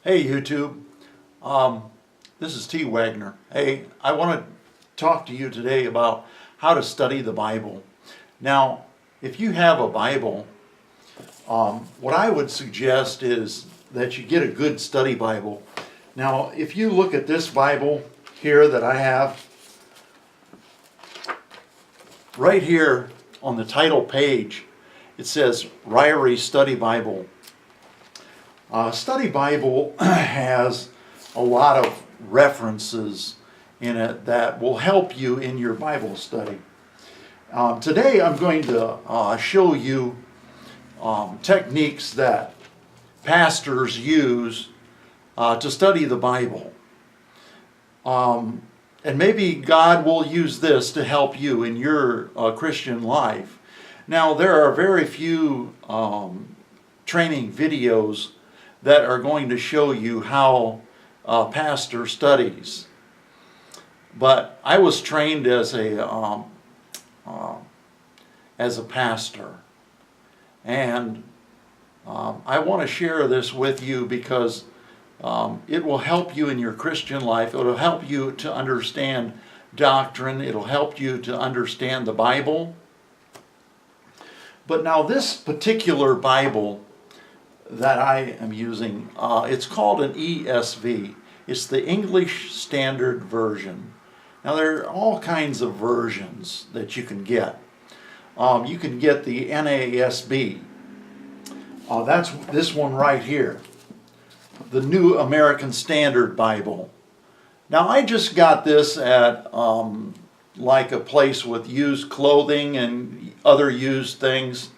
Hey YouTube, this is T. Wagner. Hey, I want to talk to you today about how to study the Bible. Now, if you have a Bible, what I would suggest is that you get a good study Bible. Now, if you look at this Bible here that I have, right here on the title page, it says Ryrie Study Bible. Study Bible has a lot of references in it that will help you in your Bible study. Today I'm going to show you techniques that pastors use to study the Bible. And maybe God will use this to help you in your Christian life. Now, there are very few training videos that are going to show you how a pastor studies. But I was trained as a pastor, and I want to share this with you because it will help you in your Christian life. It will help you to understand doctrine. It will help you to understand the Bible. But now this particular Bible that I am using, it's called an ESV. It's the English Standard Version. Now there are all kinds of versions that you can get. You can get the NASB. That's this one right here, the New American Standard Bible. Now I just got this at like a place with used clothing and other used things.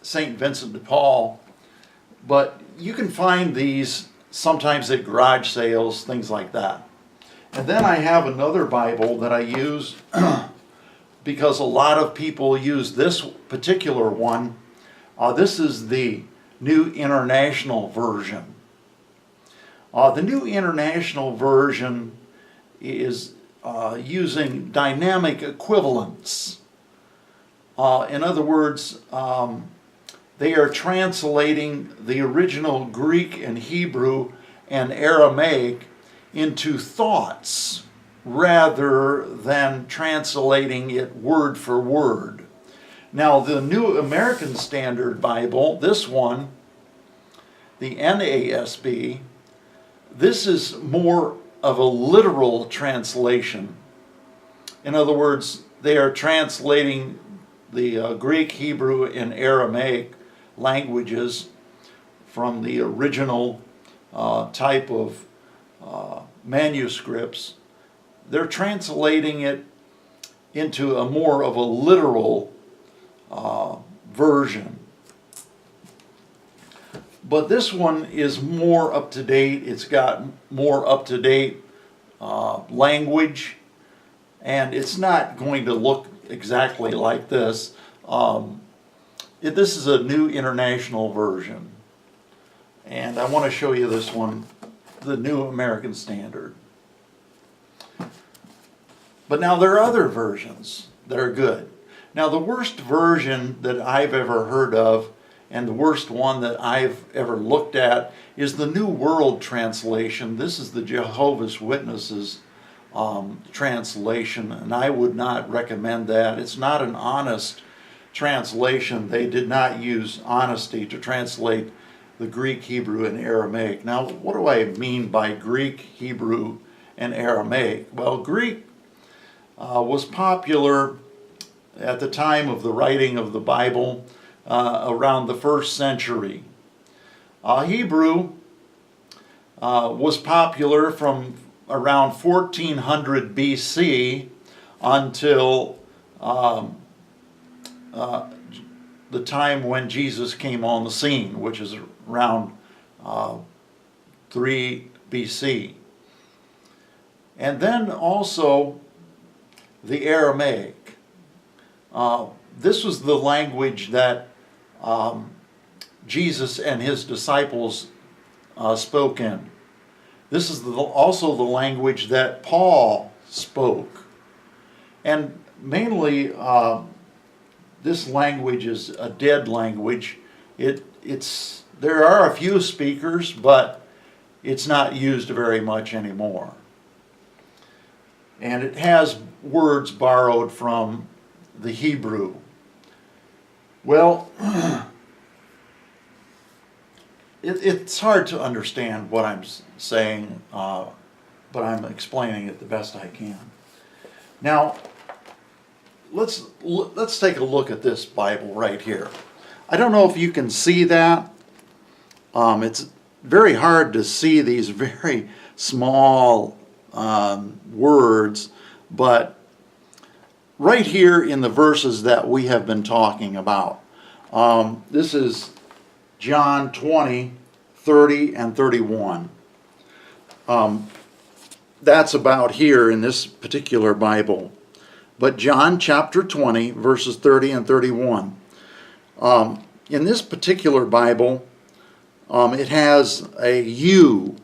St. Vincent de Paul, but you can find these sometimes at garage sales, things like that. And then I have another Bible that I use because a lot of people use this particular one. This is the New International Version. The New International Version is using dynamic equivalence. In other words, they are translating the original Greek and Hebrew and Aramaic into thoughts rather than translating it word for word. Now, the New American Standard Bible, this one, the NASB, this is more of a literal translation. In other words, they are translating the Greek, Hebrew, and Aramaic languages from the original type of manuscripts. They're translating it into a more of a literal version. But this one is more up to date. It's got more up to date language, and it's not going to look exactly like this. This is a New International Version, and I want to show you this one, the New American Standard. But now there are other versions that are good. Now the worst version that I've ever heard of, and the worst one that I've ever looked at, is the New World Translation. This is the Jehovah's Witnesses translation, and I would not recommend that. It's not an honest translation. They did not use honesty to translate the Greek, Hebrew, and Aramaic. Now, what do I mean by Greek, Hebrew, and Aramaic? Well, Greek was popular at the time of the writing of the Bible around the 1st century. Hebrew was popular from around 1400 BC until the time when Jesus came on the scene, which is around 3 BC. And then also the Aramaic. This was the language that Jesus and his disciples spoke in. This is also the language that Paul spoke. And mainly this language is a dead language. It's There are a few speakers, but it's not used very much anymore. And it has words borrowed from the Hebrew. Well, it's hard to understand what I'm saying, but I'm explaining it the best I can. Now, let's take a look at this Bible right here. I don't know if you can see that. It's very hard to see these very small words, but right here in the verses that we have been talking about, this is John 20, 30, and 31. That's about here in this particular Bible. But John chapter 20, verses 30 and 31. In this particular Bible, it has a U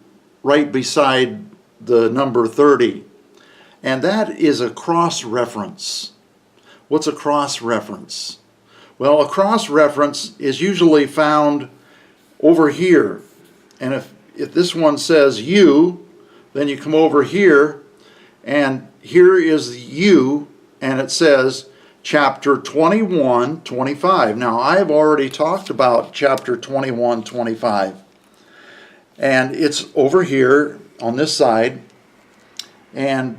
right beside the number 30. And that is a cross-reference. What's a cross-reference? Well, a cross-reference is usually found over here. And if this one says U, then you come over here, and here is U, and it says chapter 21, 25. Now, I have already talked about chapter 21, 25. And it's over here on this side. And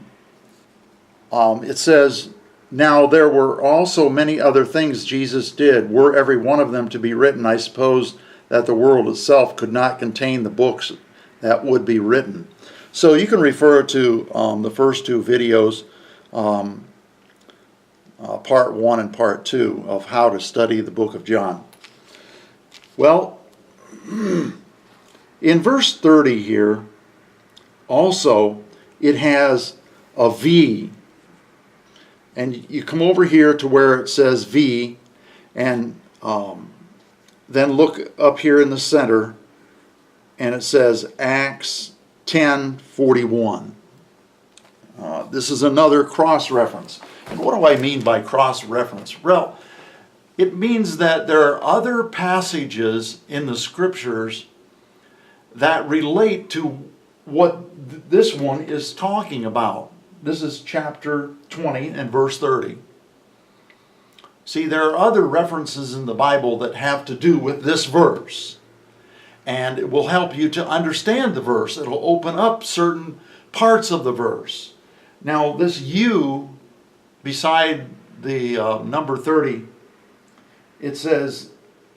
it says, now there were also many other things Jesus did. Were every one of them to be written, I suppose that the world itself could not contain the books that would be written. So you can refer to the first two videos, part 1 and part 2 of how to study the book of John. Well, in verse 30 here, also it has a V. And you come over here to where it says V, and then look up here in the center, and it says Acts 10:41. This is another cross-reference. And what do I mean by cross-reference? Well, it means that there are other passages in the Scriptures that relate to what this one is talking about. This is chapter 20 and verse 30. See, there are other references in the Bible that have to do with this verse. And it will help you to understand the verse. It'll open up certain parts of the verse. Now, this U beside the number 30, it says,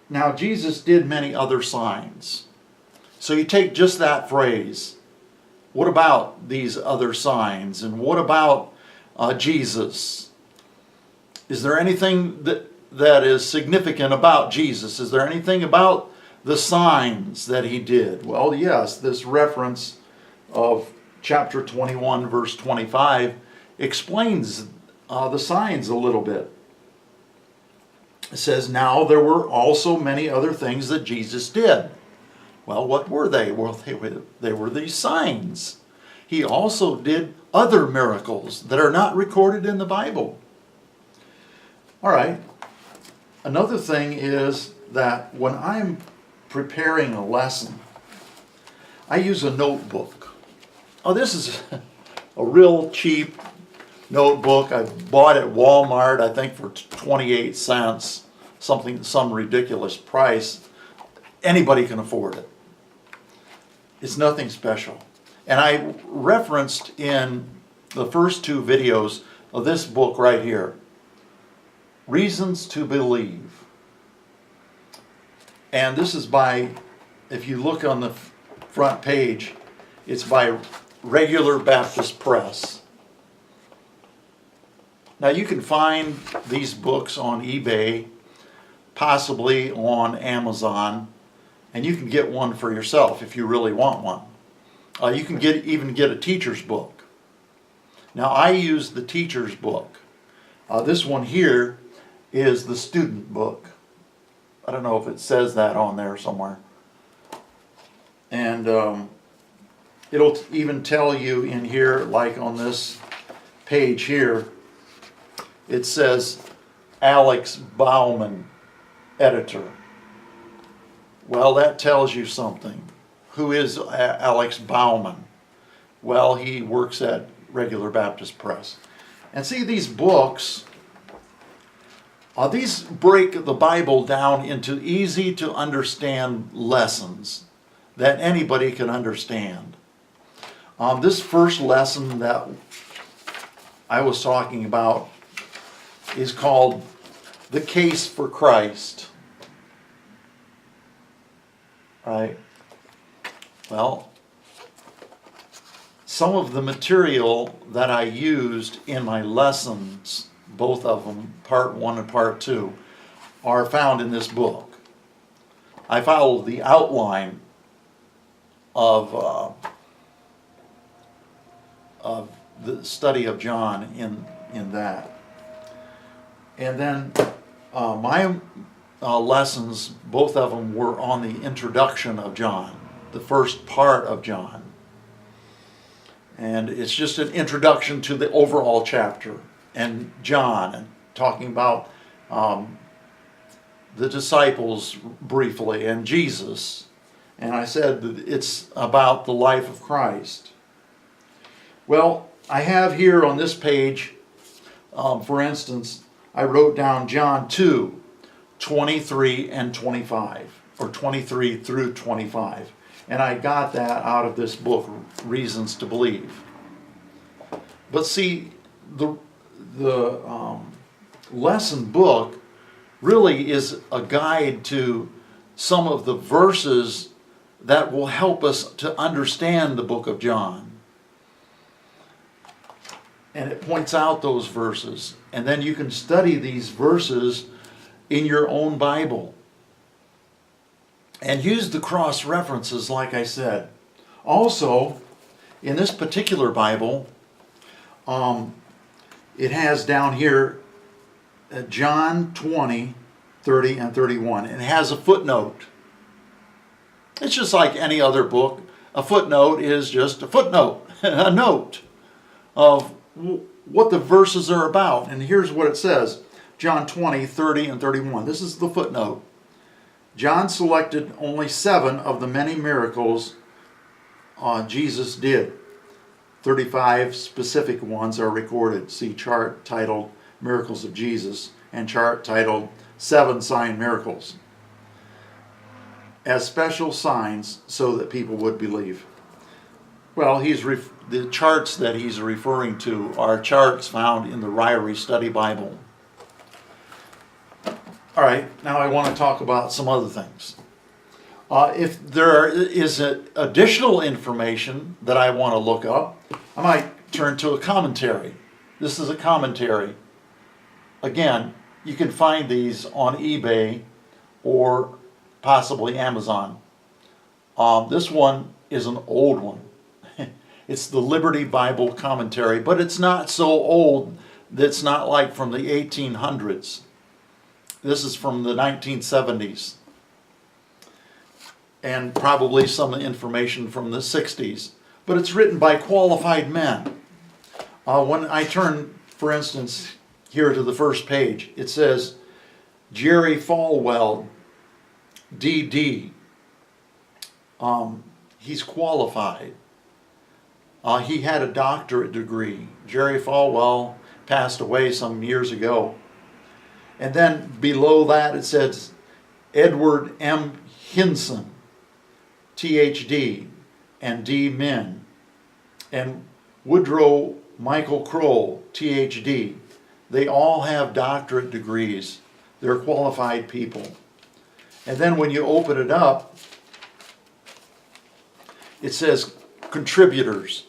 now Jesus did many other signs. So you take just that phrase. What about these other signs? And what about Jesus? Is there anything that is significant about Jesus? Is there anything about the signs that he did? Well, yes, this reference of chapter 21, verse 25 explains the signs a little bit. It says, now there were also many other things that Jesus did. Well, what were they? Well, they were these signs. He also did other miracles that are not recorded in the Bible. All right. Another thing is that when I'm preparing a lesson, I use a notebook. Oh, this is a real cheap notebook. I bought at Walmart, I think for 28 cents, some ridiculous price. Anybody can afford it. It's nothing special. And I referenced in the first two videos of this book right here, Reasons to Believe. And this is by, if you look on the front page, it's by Regular Baptist Press. Now you can find these books on eBay, possibly on Amazon, and you can get one for yourself if you really want one. You can even get a teacher's book. Now I use the teacher's book. This one here is the student book. I don't know if it says that on there somewhere. And it'll even tell you in here, like on this page here, it says Alex Bauman, editor. Well, that tells you something. Who is Alex Bauman? Well, he works at Regular Baptist Press. And see, these books, these break the Bible down into easy to understand lessons that anybody can understand. This first lesson that I was talking about is called The Case for Christ. Right? Well, some of the material that I used in my lessons, both of them, part 1 and part 2, are found in this book. I followed the outline of the study of John in that. And then my lessons, both of them were on the introduction of John, the first part of John. And it's just an introduction to the overall chapter and John, and talking about the disciples briefly and Jesus. And I said that it's about the life of Christ. Well, I have here on this page, for instance, I wrote down John 2, 23 and 25, or 23 through 25. And I got that out of this book, Reasons to Believe. But see, the lesson book really is a guide to some of the verses that will help us to understand the book of John. And it points out those verses. And then you can study these verses in your own Bible. And use the cross references, like I said. Also, in this particular Bible, it has down here John 20, 30, and 31. And it has a footnote. It's just like any other book. A footnote is just a footnote, a note of what the verses are about. And here's what it says. John 20, 30, and 31. This is the footnote. John selected only 7 of the many miracles Jesus did. 35 specific ones are recorded. See chart titled Miracles of Jesus and chart titled 7 Sign Miracles, as special signs so that people would believe. Well, the charts that he's referring to are charts found in the Ryrie Study Bible. All right, now I want to talk about some other things. If there is additional information that I want to look up, I might turn to a commentary. This is a commentary. Again, you can find these on eBay or possibly Amazon. This one is an old one. It's the Liberty Bible Commentary, but it's not so old that it's not like from the 1800s. This is from the 1970s. And probably some information from the 60s. But it's written by qualified men. When I turn, for instance, here to the first page, it says Jerry Falwell, D.D. He's qualified. He had a doctorate degree. Jerry Falwell passed away some years ago. And then below that it says Edward M. Hinson, Ph.D., and D. Min, and Woodrow Michael Kroll, Ph.D. They all have doctorate degrees. They're qualified people. And then when you open it up, it says contributors.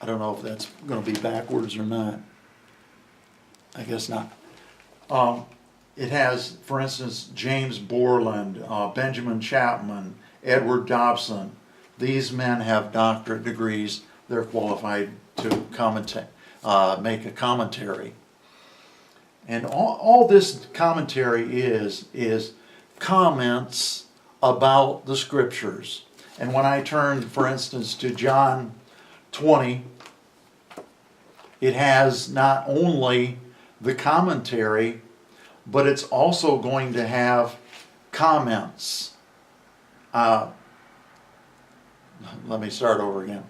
I don't know if that's going to be backwards or not. I guess not. It has, for instance, James Borland, Benjamin Chapman, Edward Dobson. These men have doctorate degrees. They're qualified to make a commentary. And all this commentary is comments about the scriptures. And when I turn, for instance, to John 20, it has not only the commentary, but it's also going to have comments. Let me start over again.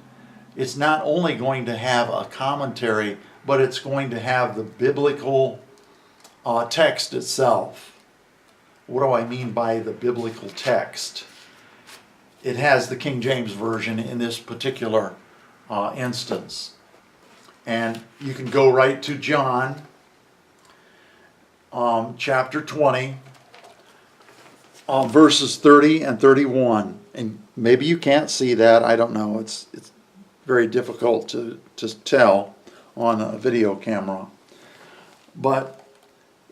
It's not only going to have a commentary, but it's going to have the biblical text itself. What do I mean by the biblical text? It has the King James Version in this particular instance. And you can go right to John chapter 20, verses 30 and 31. And maybe you can't see that. I don't know. It's very difficult to tell on a video camera. But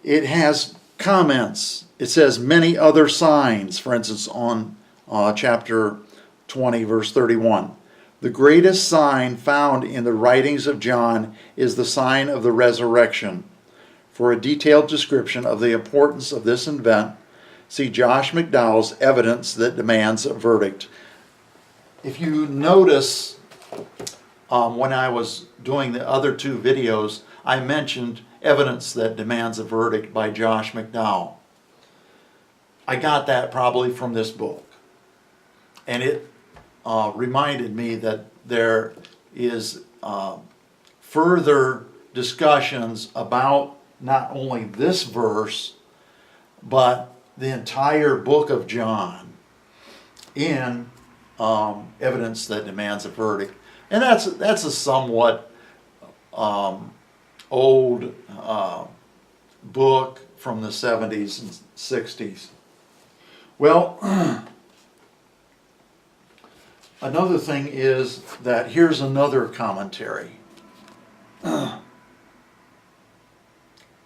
it has comments. It says many other signs, for instance, on chapter 20, verse 31. The greatest sign found in the writings of John is the sign of the resurrection. For a detailed description of the importance of this event, see Josh McDowell's Evidence That Demands a Verdict. If you notice, when I was doing the other two videos, I mentioned Evidence That Demands a Verdict by Josh McDowell. I got that probably from this book. And it reminded me that there is further discussions about not only this verse, but the entire book of John in Evidence That Demands a Verdict. And that's a somewhat old book from the 70s and 60s. Well, another thing is that here's another commentary.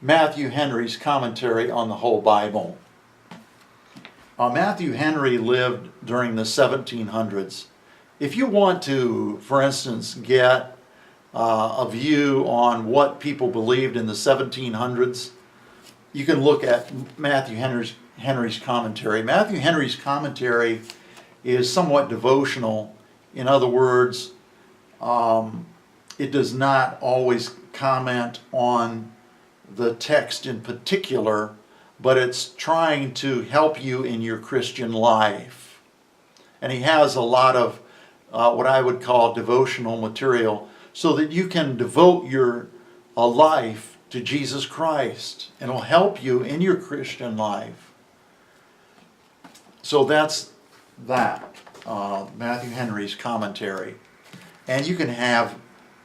Matthew Henry's commentary on the whole Bible. Matthew Henry lived during the 1700s. If you want to, for instance, get a view on what people believed in the 1700s, you can look at Matthew Henry's commentary. Matthew Henry's commentary is somewhat devotional. In other words, it does not always comment on the text in particular, but it's trying to help you in your Christian life. And he has a lot of what I would call devotional material so that you can devote your life to Jesus Christ, and it'll help you in your Christian life. So that's that, Matthew Henry's commentary. And you can have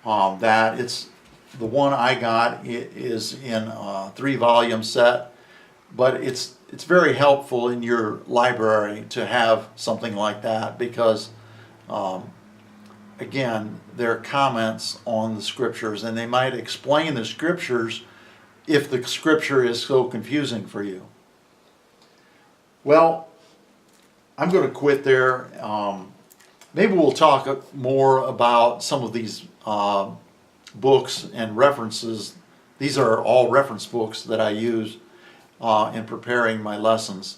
that. It's the one I got is in a 3-volume set, but it's very helpful in your library to have something like that because, again, they're comments on the scriptures, and they might explain the scriptures if the scripture is so confusing for you. Well, I'm going to quit there. Maybe we'll talk more about some of these books and references. These are all reference books that I use in preparing my lessons.